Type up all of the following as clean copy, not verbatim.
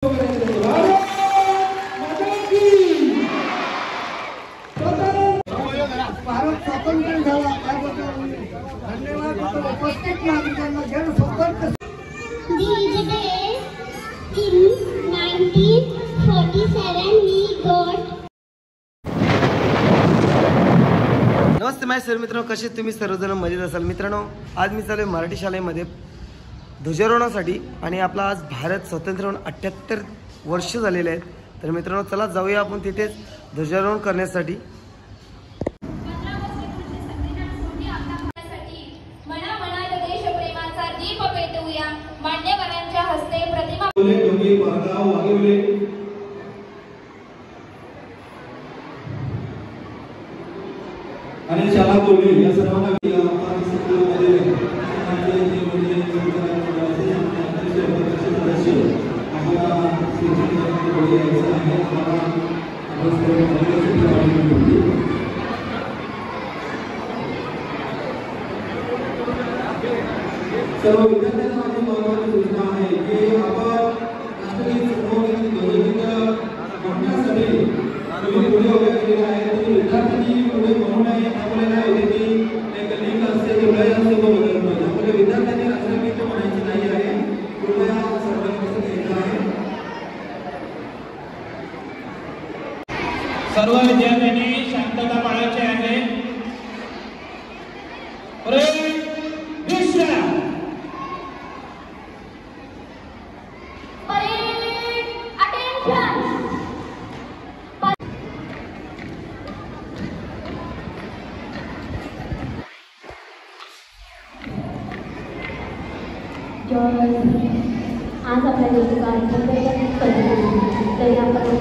भारत स्वतंत्र झाला त्याबद्दल धन्यवाद. उपस्थित नागरिकांना जनसंपर्क नमस्ते माझे सर्व मित्रांनो, कसे तुम्ही सर्वजण मजेत असाल. मित्रांनो, आज मी चालू मराठी शाळेमध्ये ध्वजारोहणासाठी आणि आपला आज भारत स्वतंत्र होऊन 78 वर्ष झालेले आहेत. तर मित्रांनो, चला जाऊया आपण तिथेच ध्वजारोहण करण्यासाठी. मान्यवरांच्या हस्ते प्रतिमा आणि शाळा बोलली या सर्वांना सर्व विद्यार्थ्यांना माझी महत्त्वाची सूचना आहे की आपण राष्ट्रीय ध्वजचित्र बघण्यासाठी तुम्ही पुढे उभे केलेले आहे. तुम्ही विद्यार्थ्यांनी पुढे म्हणू नये. आपल्याला येथे एक लिंक असते ते वय असते तो बदलतो. त्यामुळे विद्यार्थ्यांनी राष्ट्रगीत म्हणायची नाही आहे. कृपया सर्वांनी घ्यायचं आहे. सर्व विद्यार्थ्यांनी शांतता पाळायची आहे. आज आपल्या तरी आपण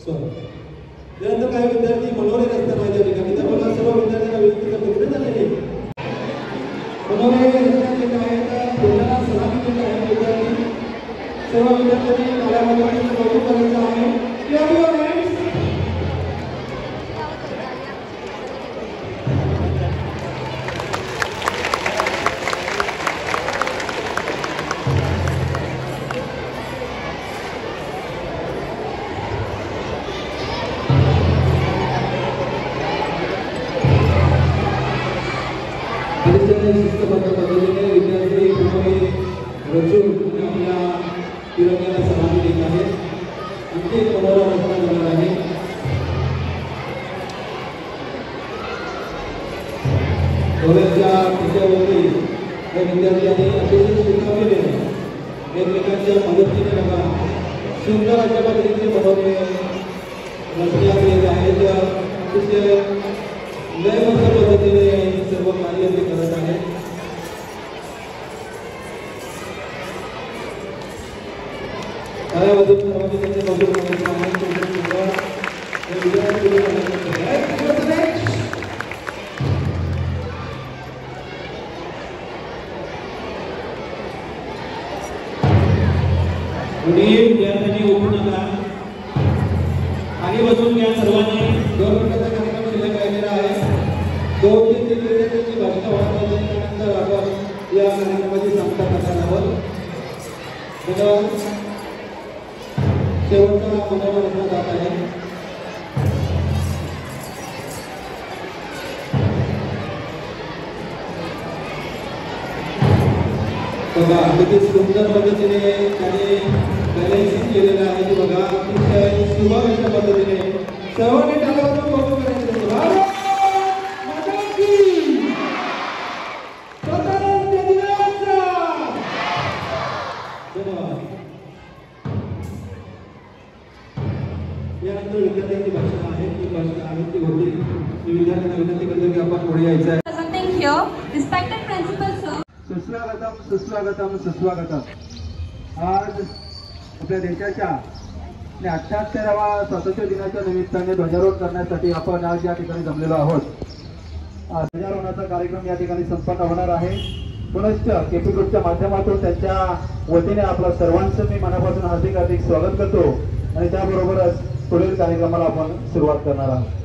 त्यानंतर काही विद्यार्थी मनोरे रस्त्यावर माझ्या ठिकाणी तर मला सर्व विद्यार्थ्यांना विनंती करतो कुठे झालेले मनोरे रस्त्याचे काय तर पुण्याला सलामी देत आहे विद्यार्थी सर्व विद्यार्थ्यांनी काळ्यामध्ये कौतुक करायचं आहे शिस्तबद्ध पद्धतीने विद्यार्थी पूर्णपणे रचून आपल्या तिरंग्याला सलामी देत आहेत आणखी एक मनोरा रचना होणार आहे डोळ्याच्या खिच्यावरती या विद्यार्थ्यांनी अतिशय शिकवलेले एकमेकांच्या मदतीने बघा सुंदर अशा पद्धतीचे मनोरे रचण्यात येत आहेत अतिशय लयबद्ध पद्धतीने सर्व कार्य ते करत आहेत कार्यामधून सर्वांनी त्यांचे कौतुक करायचे आहे विद्यार्थ्यांनी उभू नका खाली बसून घ्या सर्वांनी 2 मिनिटाचा कार्यक्रम शिल्लक राहिलेला आहे 2 ते 3 विद्यार्थ्यांची भाषण होणार आहे त्यानंतर आपण या कार्यक्रमाची सांगता करणार आहोत शेवटचा मनोरा रचना जात आहे बघा किती सुंदर पद्धतीने त्याने बॅलन्सिंग केलेलं आहे की बघा अतिशय सुबक अशा पद्धतीने सर्वांनी टाळ्यावर कौतुक करायचं यानंतर विद्यार्थ्यांची भाषण आहे ती भाषण आहे ती होती मी विद्यार्थ्यांना विनंती करतो की आपण पुढे यायचं आहे Presenting here, respected principal sir. सुस्वागतम सुस्वागतम सुस्वागतम आज आपल्या देशाच्या 78व्या स्वातंत्र्य दिनाच्या निमित्ताने ध्वजारोहण करण्यासाठी आपण आज या ठिकाणी जमलेलो आहोत ध्वजारोहणाचा कार्यक्रम या ठिकाणी संपन्न होणार आहे पुनश्च केपी ग्रुपच्या माध्यमातून त्यांच्या वतीने आपल्या सर्वांचं मी मनापासून हार्दिक हार्दिक स्वागत करतो आणि त्याबरोबरच पुढील कार्यक्रमाला आपण सुरुवात करणार आहोत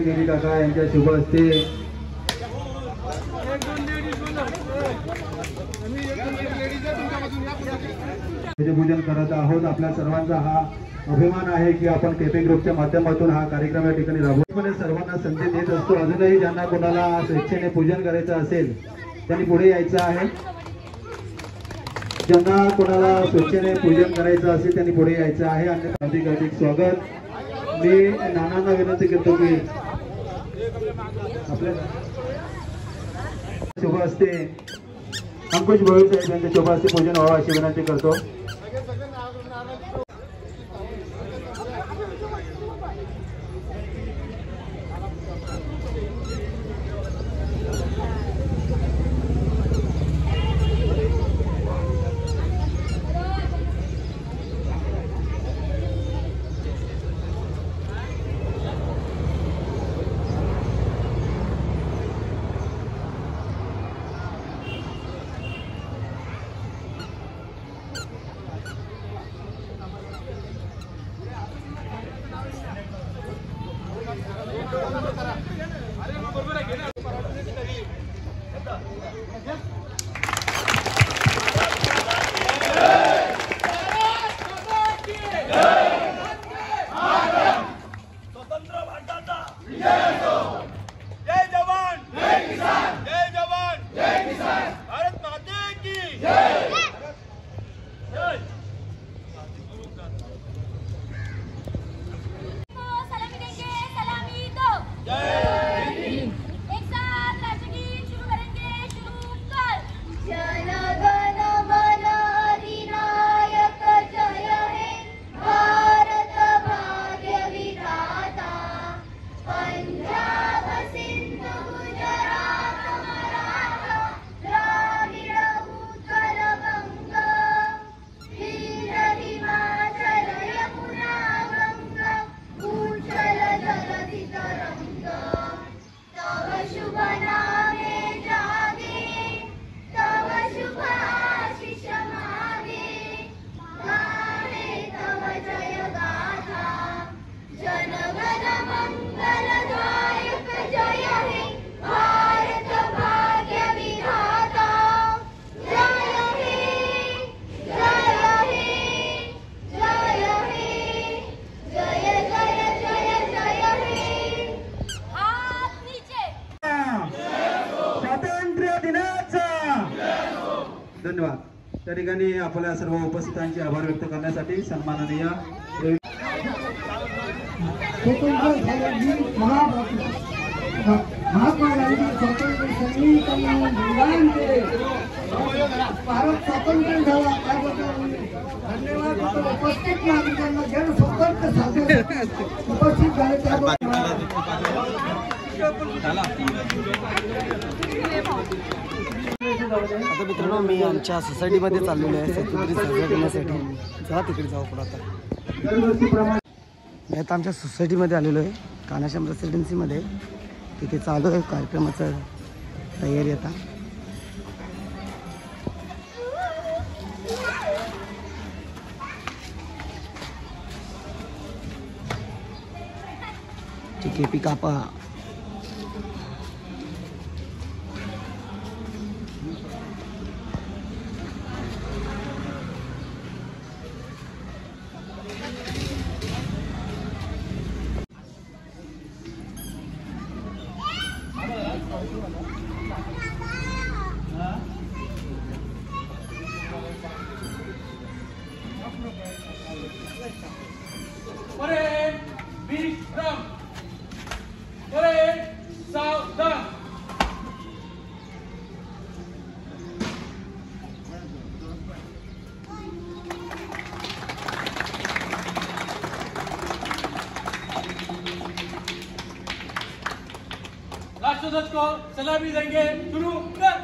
गिरी काका यांच्या शुभ हस्ते पूजन करत आहोत आपल्या सर्वांचा हा अभिमान आहे की आपण केपी ग्रुपच्या माध्यमातून हा कार्यक्रम या ठिकाणी राबवण्यामध्ये सर्वांना संधी देत असतो अजूनही ज्यांना कोणाला स्वेच्छेने पूजन करायचं असेल त्यांनी पुढे यायचं आहे ज्यांना कोणाला स्वेच्छेने पूजन करायचं असेल त्यांनी पुढे यायचं आहे आणि अधिक अधिक स्वागत मी नानांना विनंती करतो की आपल्या शुभ हस्ते अंकुश भोईर साहेब यांच्या शुभ हस्ते पूजन व्हावं अशी विनंती करतो आपल्या सर्व उपस्थितांचे आभार व्यक्त करण्यासाठी सन्माननीय स्वतंत्र झालेली महात्मा गांधी स्वातंत्र्य सैनिकांना बलिदान केले. भारत स्वतंत्र झाला त्याबद्दल धन्यवाद. उपस्थित नागरिकांना जनसंपर्क साधण्यासाठी उपस्थित झाले त्याबद्दल आता मित्रांनो मी आमच्या सोसायटीमध्ये चाललेलो आहे स्वातंत्र्य साजरा करण्यासाठी. चला तिकडे जाऊ पुढे. आता आता आमच्या सोसायटीमध्ये आलेलो आहे कानाश्याम रेसिडेन्सीमध्ये. तिथे चालू आहे कार्यक्रमाचं तयारी. आता ठीक आहे पिकापा राष्ट्रध्वज को सलामी देंगे. शुरू कर.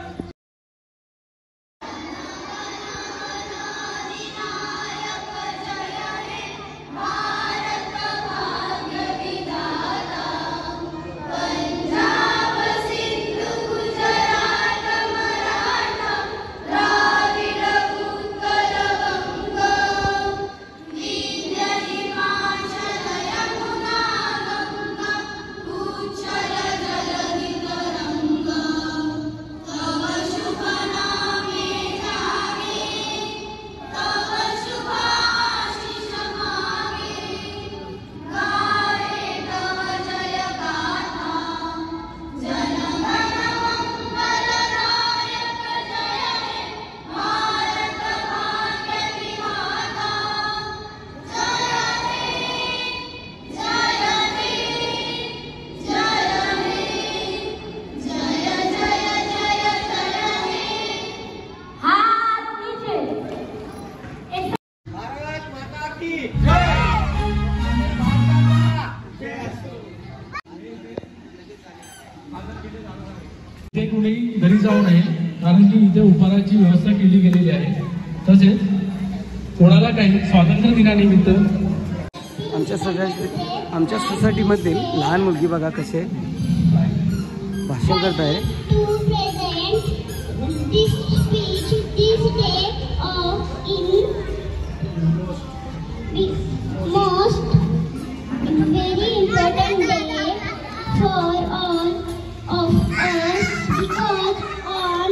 इथे कुणी घरी जाऊ नये कारण की इथे उपहाराची व्यवस्था केली गेलेली आहे. तसेच कोणाला काही स्वातंत्र्य दिनानिमित्त आमच्या सोसायटीमधील लहान मुलगी बघा कसे भाषण करत आहे. very important day for all of us because on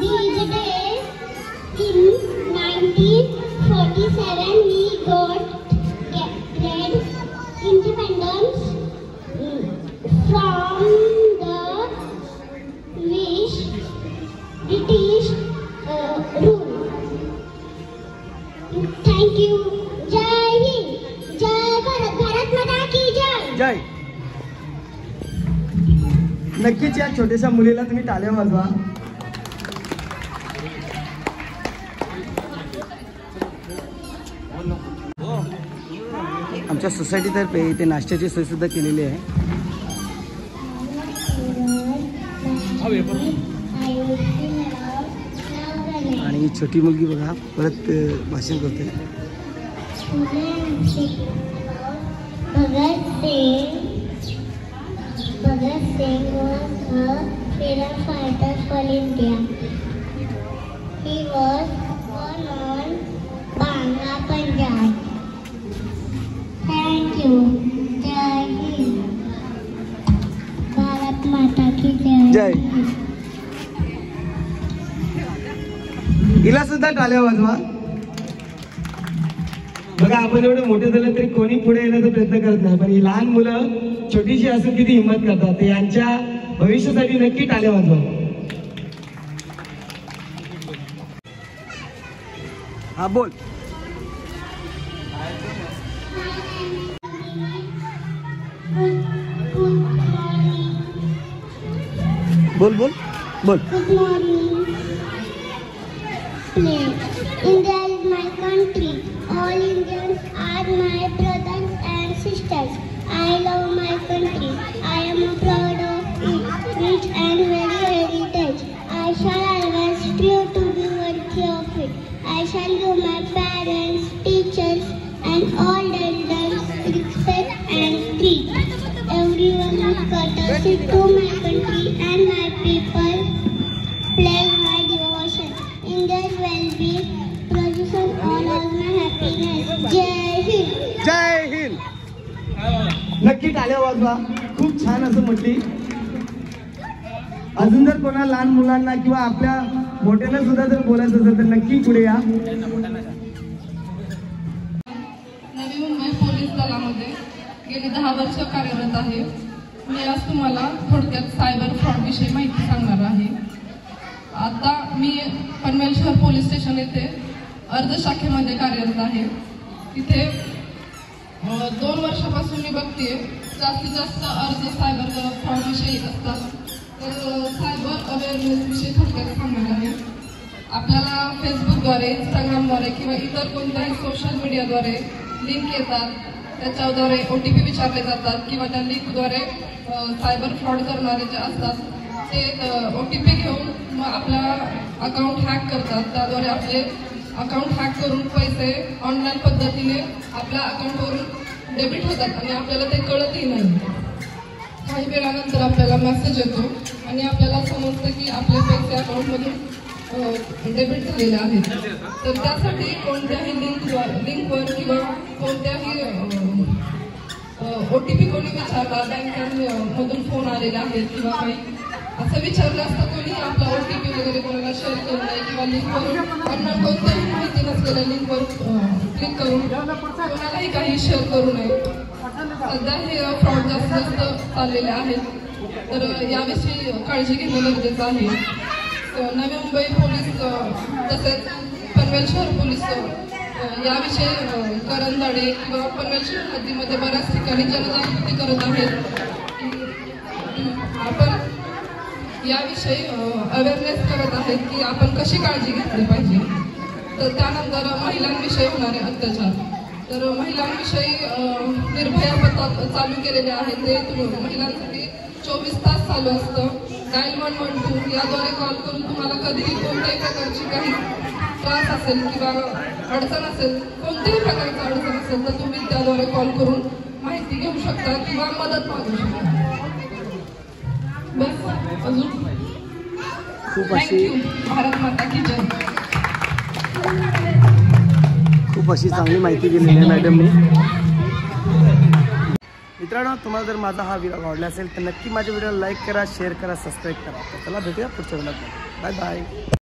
this day in 1947 we got independence from the British rule. Thank you. Jai Hind. Jai Bharat. Bharat Mata ki jai. जय. नक्कीच या छोट्याशा मुलीला तुम्ही टाळ्या वाजवा. आमच्या सोसायटीतर्फे इथे नाश्त्याची सोय सुद्धा केलेली आहे. आणि छोटी मुलगी बघा परत भाषण करते. Bhagat Singh was a freedom fighter for India. He was born on Bangla, Punjab. Thank you. Jai Hind. Bharat Mata ki jai. जय. हिला सुद्धा टाळ्या वाजवा. बघा आपण एवढे मोठे झाले तरी कोणी पुढे येण्याचा प्रयत्न करत नाही, पण ही लहान मुलं छोटीशी असून किती हिंमत करतात. ते यांच्या भविष्यासाठी नक्की टाळ्या वाजवा. हा बोल. बोल बोल बोल. Good morning. Play. India is my country. All Indians are my brothers and sisters. I love my country. I am proud of its rich and varied heritage. I shall always strive to be worthy of it. I shall give my parents, teachers, and all elders respect and treat everyone with courtesy to my country and my people. Pledge my devotion. India's well-being produces all of my happiness. Jai Hind. जय हिंद. नक्की टाळ्या वाजवा. खूप छान असं म्हटली. अजून जर कोणा लहान मुलांना किंवा आपल्या मोठ्यांना सुद्धा जर बोलायचं असेल तर नक्की पुढे या. नवी मुंबई पोलीस दलामध्ये गेली 10 वर्ष कार्यरत आहे. मी आज तुम्हाला थोडक्यात सायबर फ्रॉड विषयी माहिती सांगणार आहे. आता मी पनवेल शहर पोलीस स्टेशन येथे अर्धशाखेमध्ये कार्यरत आहे. तिथे 2 वर्षापासून मी बघते जास्तीत जास्त अर्ज सायबर फ्रॉड विषयी असतात. तर सायबर अवेअरनेस विषयी थोडक्यात सांगणार आहे. आपल्याला फेसबुकद्वारे, इंस्टाग्रामद्वारे किंवा इतर कोणत्याही सोशल मीडियाद्वारे लिंक येतात. त्याच्याद्वारे OTP विचारले जातात किंवा त्या लिंकद्वारे सायबर फ्रॉड करणारे जे असतात ते OTP घेऊन मग आपला अकाउंट हॅक करतात. त्याद्वारे आपले अकाउंट हॅक करून पैसे ऑनलाईन पद्धतीने आपल्या अकाउंटवरून डेबिट होतात आणि आपल्याला ते कळतही नाही. काही वेळानंतर आपल्याला मेसेज येतो आणि आपल्याला समजतं की आपले पैसे अकाउंटमधून डेबिट झालेले आहेत. तर त्यासाठी कोणत्याही लिंकवर किंवा कोणत्याही OTP कोणी विचारला, बँकांमधून फोन आलेले आहेत किंवा काही असं विचारलं असतं कोणी आपला OTP वगैरे कोणाला शेअर करू नये किंवा लिंकवर अन्य कोणत्याही माहिती नसलेल्या लिंकवर क्लिक करून कोणालाही काही शेअर करू नये. सध्या हे फ्रॉड जास्त चाललेले आहेत. तर याविषयी काळजी घेणं गरजेचं आहे. नवी मुंबई पोलीस तसेच पनवेल शहर पोलीस याविषयी करंजाडे किंवा पनवेल शहर हद्दीमध्ये बऱ्याच ठिकाणी जनजागृती करत आहेत. आपण याविषयी अवेअरनेस करत आहेत की आपण कशी काळजी घेतली पाहिजे. तर त्यानंतर महिलांविषयी होणारे अत्याचार. तर महिलांविषयी निर्भया पथक चालू केलेले आहे. ते महिलांसाठी 24 तास चालू असतं. डायल 112 याद्वारे कॉल करून तुम्हाला कधीही कोणत्याही प्रकारची काही त्रास असेल किंवा अडचण असेल, कोणत्याही प्रकारची अडचण असेल तर तुम्ही त्याद्वारे कॉल करून माहिती घेऊ शकता किंवा मदत मागू शकता. बस अजून थँक्यू. भारत माता की जय. खूप अशी चांगली माहिती दिली आहे मॅडमने. मित्रांनो, तुम्हाला जर माझा हा व्हिडिओ आवडला असेल तर नक्की माझ्या व्हिडिओला लाईक करा, शेअर करा, सबस्क्राईब करा. चला भेटूया पुढच्या व्हिडिओत. Bye bye.